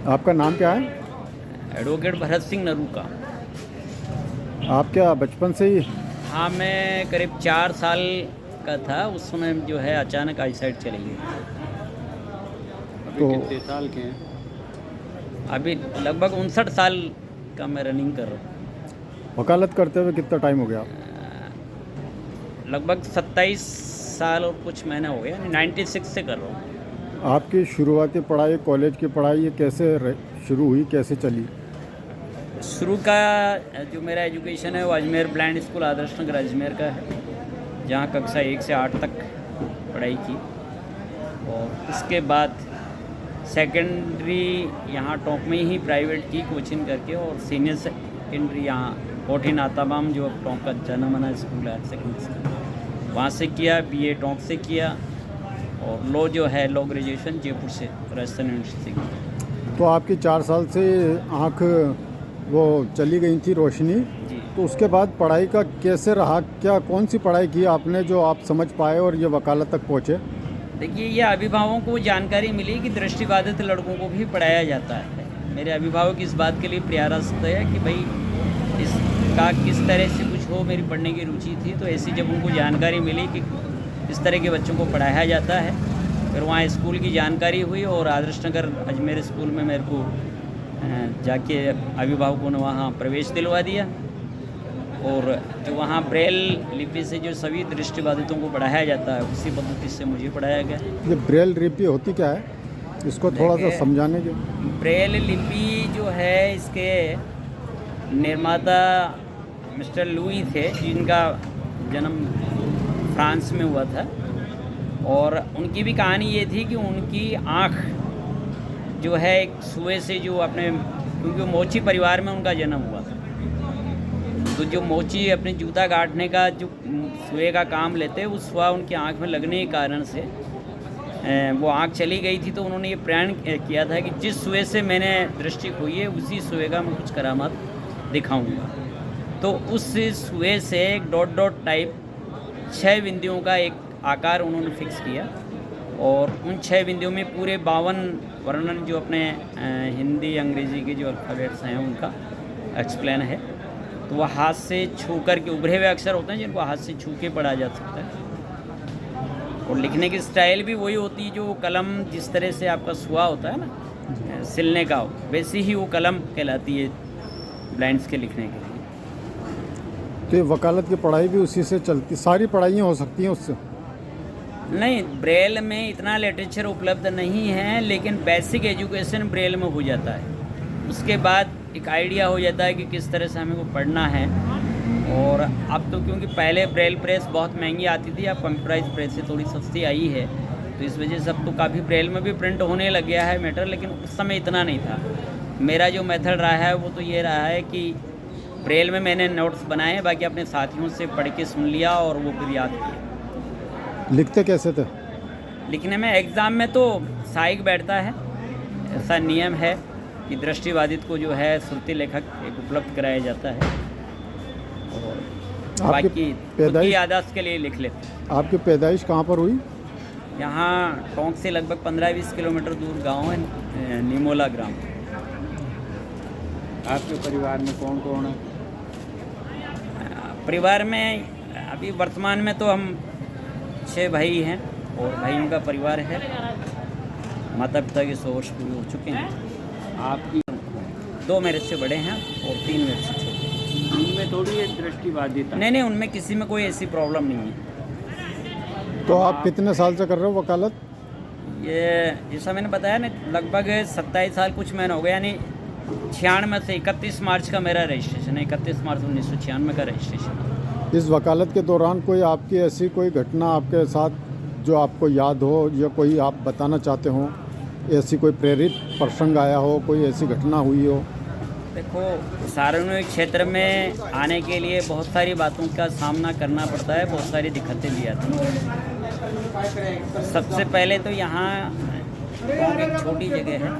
आपका नाम क्या है? एडवोकेट भरत सिंह नरू का। आप क्या बचपन से ही? हाँ, मैं करीब 4 साल का था उस समय जो है अचानक आईसाइट चली गई। अभी तो कितने साल के हैं? अभी लगभग 59 साल का मैं रनिंग कर रहा हूँ। वकालत करते हुए कितना टाइम हो गया? लगभग 27 साल और कुछ महीने हो गए, यानी 96 से कर रहा हूँ। आपकी शुरुआती पढ़ाई, कॉलेज की पढ़ाई ये कैसे शुरू हुई, कैसे चली? शुरू का जो मेरा एजुकेशन है वो अजमेर ब्लाइंड स्कूल आदर्श नगर अजमेर का है, जहाँ कक्षा 1 से 8 तक पढ़ाई की। और उसके बाद सेकेंडरी यहाँ टोंक में ही प्राइवेट की कोचिंग करके, और सीनियर सेकेंडरी यहाँ कोठी नाताबाम जो टोंक का जाना माना स्कूल है सेकेंडरी स्कूल, वहाँ से किया। बीए टोंक से किया, और लॉ जो है लॉ ग्रेजुएशन जयपुर से राजस्थान यूनिवर्सिटी से किया। तो आपकी 4 साल से आँख वो चली गई थी, रोशनी। जी। तो उसके बाद पढ़ाई का कैसे रहा? क्या कौन सी पढ़ाई की आपने जो आप समझ पाए और ये वकालत तक पहुँचे? देखिए, ये अभिभावकों को जानकारी मिली कि दृष्टिबाधित लड़कों को भी पढ़ाया जाता है। मेरे अभिभावक इस बात के लिए प्रयासरत है कि भाई इसका किस तरह से कुछ हो। मेरी पढ़ने की रुचि थी, तो ऐसी जब उनको जानकारी मिली कि इस तरह के बच्चों को पढ़ाया जाता है, फिर वहाँ स्कूल की जानकारी हुई, और आदर्श नगर अजमेर स्कूल में मेरे को जाके अभिभावकों ने वहाँ प्रवेश दिलवा दिया। और जो वहाँ ब्रेल लिपि से जो सभी दृष्टिबाधितों को पढ़ाया जाता है, उसी पद्धति से मुझे पढ़ाया गया। ये ब्रेल लिपि होती क्या है, इसको थोड़ा सा देखिए, समझाने के। ब्रेल लिपि जो है, इसके निर्माता मिस्टर लुई थे, जिनका जन्म फ्रांस में हुआ था। और उनकी भी कहानी ये थी कि उनकी आँख जो है एक सुए से जो अपने, क्योंकि वो मोची परिवार में उनका जन्म हुआ था, तो जो मोची अपने जूता काटने का जो सुए का काम लेते, उस सुआ उनकी आँख में लगने के कारण से वो आँख चली गई थी। तो उन्होंने ये प्रण किया था कि जिस सुए से मैंने दृष्टि खोई है, उसी सुए का मैं कुछ करामात दिखाऊंगा। तो उस सुए से एक डॉट डॉट टाइप 6 बिंदियों का एक आकार उन्होंने फिक्स किया, और उन 6 बिंदियों में पूरे 52 वर्णन जो अपने हिंदी अंग्रेजी के जो अल्फ़ाबेट्स हैं उनका एक्सप्लेन है। तो वह हाथ से छू कर के उभरे हुए अक्षर होते हैं, जिनको हाथ से छू के पढ़ा जा सकता है। और लिखने की स्टाइल भी वही होती है, जो कलम जिस तरह से आपका सुआ होता है ना सिलने का, वैसी ही वो कलम कहलाती है ब्लाइंड्स के लिखने के लिए। तो ये वकालत की पढ़ाई भी उसी से चलती, सारी पढ़ाइयाँ हो सकती हैं उससे? नहीं, ब्रेल में इतना लिटरेचर उपलब्ध नहीं है, लेकिन बेसिक एजुकेशन ब्रेल में हो जाता है। उसके बाद एक आइडिया हो जाता है कि किस तरह से हमें को पढ़ना है। और अब तो क्योंकि पहले ब्रेल प्रेस बहुत महंगी आती थी, अब कंप्यूटराइज प्रेस से थोड़ी सस्ती आई है, तो इस वजह से अब तो काफ़ी ब्रेल में भी प्रिंट होने लग गया है मैटर, लेकिन उस समय इतना नहीं था। मेरा जो मेथड रहा है वो तो ये रहा है कि ब्रेल में मैंने नोट्स बनाए, बाकी अपने साथियों से पढ़ के सुन लिया और वो फिर याद किया। लिखते कैसे थे? लिखने में एग्ज़ाम में तो सहायक बैठता है, ऐसा नियम है कि दृष्टिबाधित को जो है श्रुति लेखक एक उपलब्ध कराया जाता है, और बाकी खुद की याददाश्त के लिए लिख लेते। आपकी पैदाइश कहाँ पर हुई? यहाँ टोंक से लगभग 15-20 किलोमीटर दूर गांव है, निमोला ग्राम। आपके परिवार में कौन कौन है? परिवार में अभी वर्तमान में तो हम 6 भाई हैं, और भाइयों का परिवार है। माता पिता के 100 वर्ष पूरे हो चुके हैं। आपकी 2 मेरे से बड़े हैं और 3 मेरे से छोटे हैं। उनमें थोड़ी ये दृष्टिबाधिता? नहीं, उनमें किसी में कोई ऐसी प्रॉब्लम नहीं है। तो आप कितने साल से कर रहे हो वकालत? ये जैसा मैंने बताया ना, लगभग 27 साल कुछ महीने हो गए, यानी 96 से 31 मार्च का मेरा रजिस्ट्रेशन है। 31 मार्च 1996 का रजिस्ट्रेशन। इस वकालत के दौरान कोई आपकी ऐसी कोई घटना आपके साथ जो आपको याद हो, या कोई आप बताना चाहते हो, ऐसी कोई प्रेरित प्रसंग आया हो, कोई ऐसी घटना हुई हो? देखो, सार्वजनिक क्षेत्र में आने के लिए बहुत सारी बातों का सामना करना पड़ता है, बहुत सारी दिक्कतें भी आती हैं। सबसे पहले तो यहाँ एक छोटी जगह है,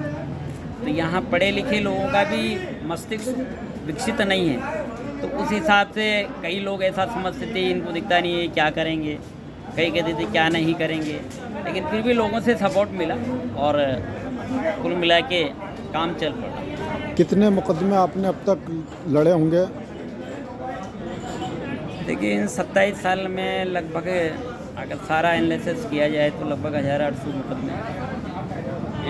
तो यहाँ पढ़े लिखे लोगों का भी मस्तिष्क विकसित नहीं है, तो उस हिसाब से कई लोग ऐसा समझते थे इनको दिखता नहीं है क्या करेंगे, कई कहते थे क्या नहीं करेंगे, लेकिन फिर भी लोगों से सपोर्ट मिला, और कुल मिला के काम चल पड़ा। कितने मुकदमे आपने अब तक लड़े होंगे? देखिए इन 27 साल में लगभग अगर सारा एनालिसिस किया जाए तो लगभग 1800 मुकदमे।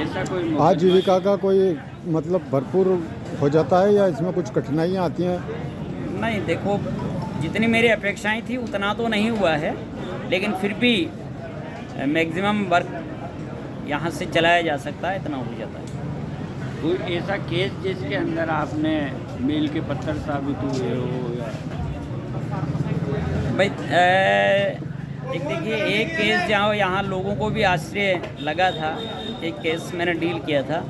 ऐसा कोई मुकदमा- आजीविका का कोई मतलब भरपूर हो जाता है या इसमें कुछ कठिनाइयाँ आती हैं? नहीं, देखो जितनी मेरी अपेक्षाएं थी उतना तो नहीं हुआ है, लेकिन फिर भी मैक्सिमम वर्क यहाँ से चलाया जा सकता है, इतना हो जाता है। कोई ऐसा केस जिसके अंदर आपने मील के पत्थर साबित हुए हो या भाई एक देखिए, एक केस जहाँ यहाँ लोगों को भी आश्चर्य लगा था, एक केस मैंने डील किया था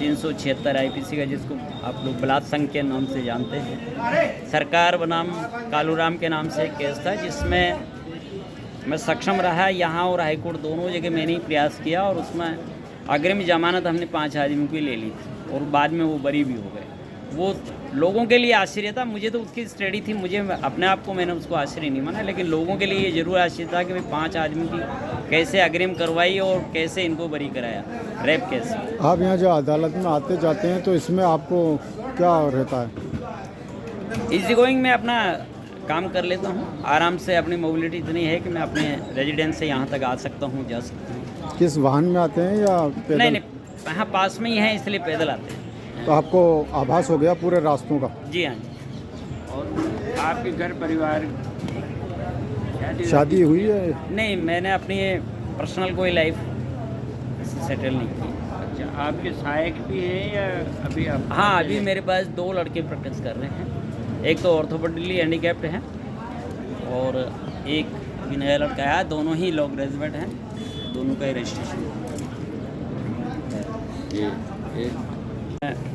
376 IPC का, जिसको आप लोग बलात्संग के नाम से जानते हैं। सरकार बनाम कालूराम के नाम से एक केस था जिसमें मैं सक्षम रहा यहाँ और हाईकोर्ट दोनों जगह मैंने ही प्रयास किया, और उसमें अग्रिम जमानत हमने 5 आदमियों की ले ली थी और बाद में वो बरी भी हो गए। वो लोगों के लिए आश्चर्य था, मुझे तो उसकी स्टडी थी, मुझे अपने आप को मैंने उसको आश्चर्य नहीं माना, लेकिन लोगों के लिए ये जरूर आश्चर्य था कि मैं 5 आदमी की कैसे अग्रिम करवाई और कैसे इनको बरी कराया रेप केस। आप यहाँ जो अदालत में आते जाते हैं तो इसमें आपको क्या रहता है? इजी गोइंग मैं अपना काम कर लेता हूँ आराम से, अपनी मोबिलिटी इतनी है कि मैं अपने रेजिडेंस से यहाँ तक आ सकता हूँ, जा सकता हूँ। किस वाहन में आते हैं या पैदल? नहीं, यहाँ पास में ही है इसलिए पैदल आते हैं। तो आपको आभास हो गया पूरे रास्तों का? जी हाँ जी। और आपके घर परिवार शादी हुई है? नहीं, मैंने अपनी पर्सनल कोई लाइफ सेटल नहीं की। अच्छा, आपके सहायक भी हैं या अभी आप? हाँ, अभी मेरे पास 2 लड़के प्रैक्टिस कर रहे हैं। एक तो ऑर्थोपेडिकली हैंडीकैप्ड है और एक भी नया लड़का है, दोनों ही लॉ ग्रेजुएट हैं, दोनों का ही रजिस्ट्रेशन।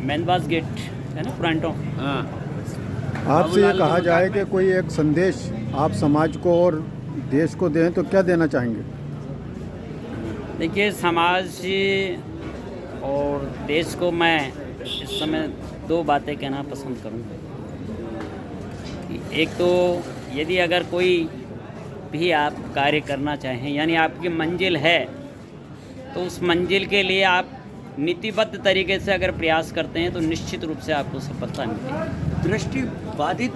मैनबास गेट है ना, टोरंटो। हाँ, आपसे ये कहा जाए कि कोई एक संदेश आप समाज को और देश को दें तो क्या देना चाहेंगे? देखिए, समाज और देश को मैं इस समय 2 बातें कहना पसंद करूँगा। एक तो यदि अगर कोई भी आप कार्य करना चाहें, यानी आपकी मंजिल है, तो उस मंजिल के लिए आप नीतिबद्ध तरीके से अगर प्रयास करते हैं तो निश्चित रूप से आपको सफलता मिलेगी। दृष्टिबाधित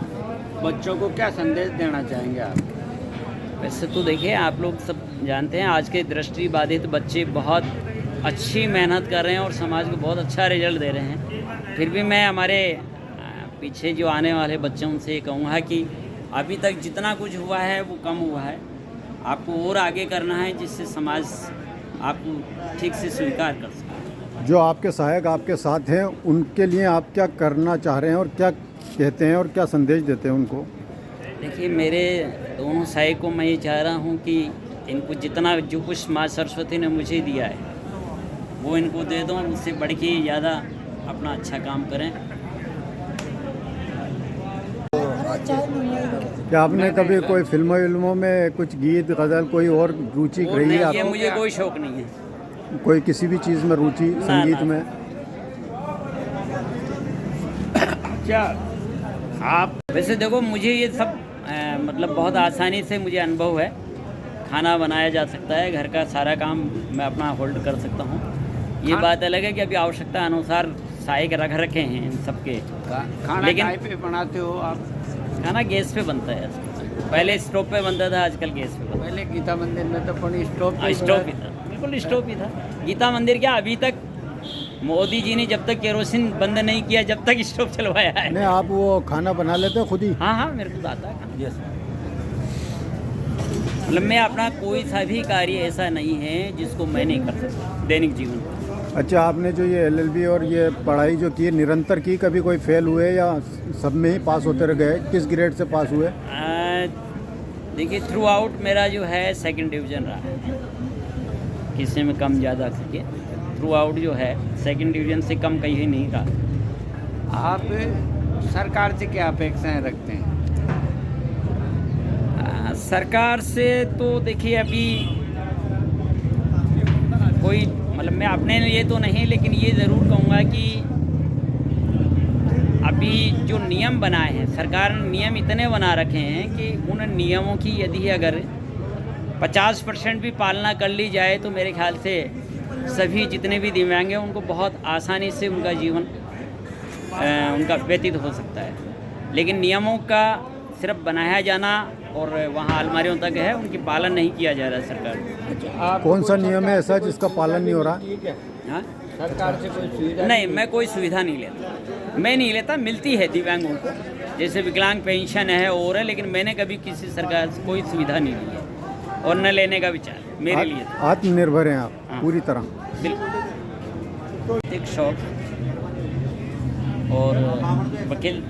बच्चों को क्या संदेश देना चाहेंगे आप? वैसे तो देखिए, आप लोग सब जानते हैं आज के दृष्टिबाधित बच्चे बहुत अच्छी मेहनत कर रहे हैं और समाज को बहुत अच्छा रिजल्ट दे रहे हैं। फिर भी मैं हमारे पीछे जो आने वाले बच्चों से ये कहूँगा कि अभी तक जितना कुछ हुआ है वो कम हुआ है, आपको और आगे करना है जिससे समाज आपको ठीक से स्वीकार कर सके। जो आपके सहायक आपके साथ हैं उनके लिए आप क्या करना चाह रहे हैं और क्या कहते हैं और क्या संदेश देते हैं उनको? देखिए, मेरे दोनों सहायक को मैं ये चाह रहा हूँ कि इनको जितना जो कुछ माँ सरस्वती ने मुझे दिया है वो इनको दे दो, उससे बढ़ के ज़्यादा अपना अच्छा काम करें। क्या आपने कभी कोई फिल्मों में कुछ गीत गज़ल कोई और रुचि और रही नहीं, है ये आपको? मुझे कोई शौक नहीं है। कोई किसी भी चीज़ में रुचि संगीत ना। में? क्या आप? वैसे देखो, मुझे ये सब मतलब बहुत आसानी से मुझे अनुभव है। खाना बनाया जा सकता है, घर का सारा काम मैं अपना होल्ड कर सकता हूँ। ये बात अलग है कि अभी आवश्यकता अनुसार सहायक रख रखे हैं इन सबके, खाना लेकिन काय पे बनाते हो आप? खाना गैस पे बनता है आजकल। पहले स्टोव पे बनता था, आजकल गैस पे बनता पहले गीता मंदिर में तो पड़ी स्टोव है। पे स्टोव ही था, बिल्कुल स्टोव ही था। गीता मंदिर क्या, अभी तक मोदी जी ने जब तक केरोसिन बंद नहीं किया जब तक स्टोव चलवाया है। नहीं, आप वो खाना बना लेते हो खुद ही? हाँ हाँ, मेरे को तो आता है खाना। मतलब मैं अपना कोई सा भी कार्य ऐसा नहीं है जिसको मैं नहीं कर सकता दैनिक जीवन में। अच्छा, आपने जो ये LLB और ये पढ़ाई जो की निरंतर की, कभी कोई फेल हुए या सब में ही पास होते रह गए? किस ग्रेड से पास हुए? देखिए, थ्रू आउट मेरा जो है 2nd डिवीज़न रहा है, किसी में कम ज़्यादा करके थ्रू आउट जो है 2nd डिवीज़न से कम कहीं नहीं रहा। आप सरकार से क्या अपेक्षाएं रखते हैं? सरकार से तो देखिए, अभी कोई मतलब मैं अपने लिए तो नहीं, लेकिन ये ज़रूर कहूँगा कि अभी जो नियम बनाए हैं, सरकार ने नियम इतने बना रखे हैं कि उन नियमों की यदि अगर 50% भी पालना कर ली जाए तो मेरे ख्याल से सभी जितने भी दिव्यांग हैं उनको बहुत आसानी से उनका जीवन उनका व्यतीत हो सकता है। लेकिन नियमों का सिर्फ बनाया जाना और वहाँ अलमारियों तक है, उनकी पालन नहीं किया जा रहा सरकार को। अच्छा, आप कौन सा नियम है ऐसा जिसका पालन नहीं हो रहा? ठीक है, हाँ सरकार से कोई सुविधा नहीं, मैं कोई सुविधा नहीं लेता, मैं नहीं लेता, मिलती है दिव्यांगों को, जैसे विकलांग पेंशन है और है, लेकिन मैंने कभी किसी सरकार से कोई सुविधा नहीं ली है और न लेने का विचार मेरे लिए। आत्मनिर्भर हैं आप हाँ। पूरी तरह? बिल्कुल। एक शौक और वकील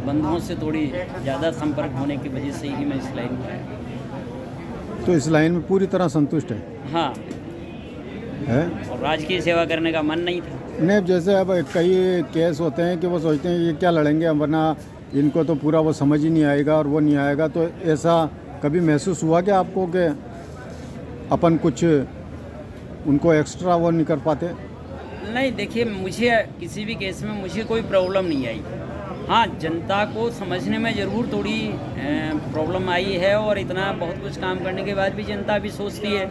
बंधुओं से थोड़ी ज़्यादा संपर्क होने की वजह से ही मैं इस लाइन में आया। तो इस लाइन में पूरी तरह संतुष्ट है? हाँ, है? और राजकीय सेवा करने का मन नहीं था। नहीं, जैसे अब कई केस होते हैं कि वो सोचते हैं ये क्या लड़ेंगे, वरना इनको तो पूरा वो समझ ही नहीं आएगा और वो नहीं आएगा। तो ऐसा कभी महसूस हुआ कि आपको कि अपन कुछ उनको एक्स्ट्रा वो नहीं कर पाते? नहीं, देखिए, मुझे किसी भी केस में मुझे कोई प्रॉब्लम नहीं आई। हाँ, जनता को समझने में ज़रूर थोड़ी प्रॉब्लम आई है, और इतना बहुत कुछ काम करने के बाद भी जनता भी सोचती है।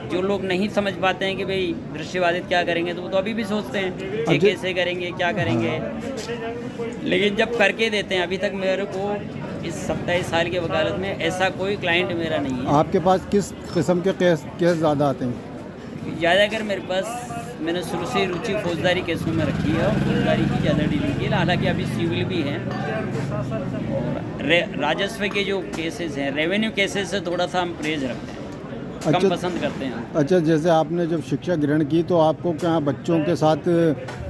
जो लोग नहीं समझ पाते हैं कि भाई दृष्टिबाधित क्या करेंगे, तो वो तो अभी भी सोचते हैं ये कैसे करेंगे, क्या करेंगे। लेकिन जब करके देते हैं, अभी तक मेरे को इस 27 साल की वकालत में ऐसा कोई क्लाइंट मेरा नहीं है। आपके पास किस किस्म के केस ज़्यादा आते हैं? ज़्यादातर मेरे पास, मैंने शुरू से रुचि फौजदारी केसों में रखी है और फौजदारी की ज़्यादा डीलिंग की है। हालांकि अभी सिविल भी हैं और राजस्व के जो केसेस हैं, रेवेन्यू केसेस से थोड़ा सा हम परहेज रखते हैं, कम पसंद करते हैं। अच्छा, जैसे आपने जब शिक्षा ग्रहण की तो आपको क्या बच्चों के साथ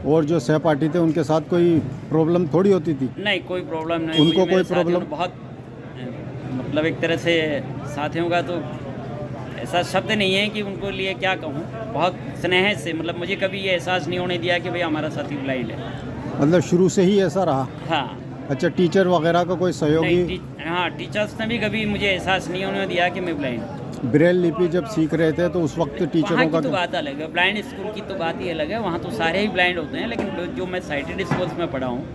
और जो सहपाठी थे उनके साथ कोई प्रॉब्लम थोड़ी होती थी? नहीं, कोई प्रॉब्लम नहीं। उनको मुझे कोई मेरे साथियों प्रॉब्लम? ने बहुत मतलब एक तरह से साथियों का तो ऐसा शब्द नहीं है कि उनको लिए क्या कहूँ, बहुत स्नेह से, मतलब मुझे कभी ये एहसास नहीं होने दिया कि भाई हमारा साथी ब्लाइंड है। मतलब शुरू से ही ऐसा रहा? हाँ। अच्छा, टीचर वगैरह का कोई सहयोगी? हाँ, टीचर्स ने भी कभी मुझे एहसास नहीं होने दिया कि मैं ब्लाइंड हूँ। ब्रेल लिपि जब सीख रहे थे तो उस वक्त टीचरों वहाँ का की तो बात अलग है, ब्लाइंड स्कूल की तो बात ही अलग है। वहाँ तो सारे ही ब्लाइंड होते हैं, लेकिन जो मैं साइटेड स्कूल्स में पढ़ा हूँ,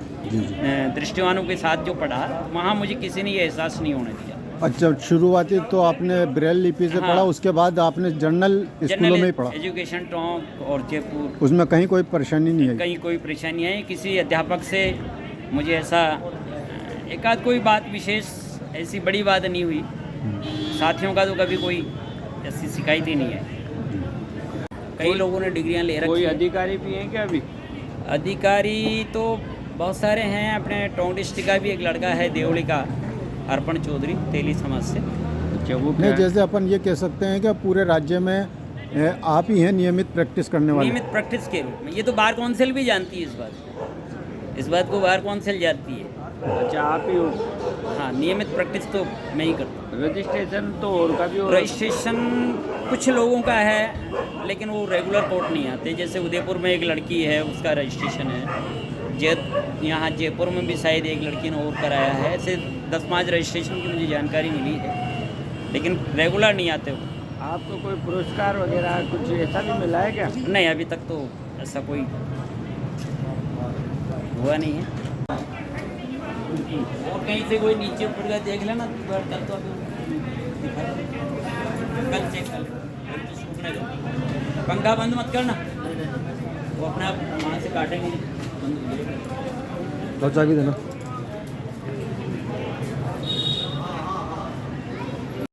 दृष्टिवानों के साथ जो पढ़ा, वहाँ मुझे किसी ने ये एहसास नहीं होने दिया। अच्छा, शुरुआती तो आपने ब्रेल लिपि से पढ़ा, उसके बाद आपने जर्नल स्कूलों में ही पढ़ा? एजुकेशन टोंक और जयपुर, उसमें कहीं कोई परेशानी नहीं है? कहीं कोई परेशानी है। किसी अध्यापक से मुझे ऐसा एक आध कोई बात विशेष ऐसी बड़ी बात नहीं हुई। साथियों का तो कभी कोई ऐसी शिकायत ही नहीं है। कई लोगों ने डिग्रियां ले रखी। कोई अधिकारी भी हैं क्या अभी? अधिकारी तो बहुत सारे हैं। अपने टोंक डिस्ट्रिक्ट का भी एक लड़का है, देवली का, अर्पण चौधरी, तेली समाज से। अच्छा, वो नहीं, जैसे अपन ये कह सकते हैं कि पूरे राज्य में आप ही हैं नियमित प्रैक्टिस करने वाले? नियमित प्रैक्टिस के रूप में ये तो बार काउंसिल भी जानती है इस बात को बार काउंसिल जानती है। अच्छा, आप ही हो? हाँ, नियमित प्रैक्टिस तो मैं ही करता हूँ। रजिस्ट्रेशन तो और का भी हो? रजिस्ट्रेशन कुछ लोगों का है, लेकिन वो रेगुलर कोर्ट नहीं आते। जैसे उदयपुर में एक लड़की है, उसका रजिस्ट्रेशन है। यहाँ जयपुर में भी शायद एक लड़की ने और कराया है। ऐसे 10-5 रजिस्ट्रेशन की मुझे जानकारी मिली है, लेकिन रेगुलर नहीं आते वो। आपको कोई पुरस्कार वगैरह कुछ ऐसा भी मिला है क्या? नहीं, अभी तक तो ऐसा कोई हुआ नहीं है। और कहीं से कोई नीचे ऊपर का देख लेना, कल तो कल चेक कर ले। पंखा बंद मत करना, वो अपना आप वहाँ से काटेंगे। तो चाबी देना।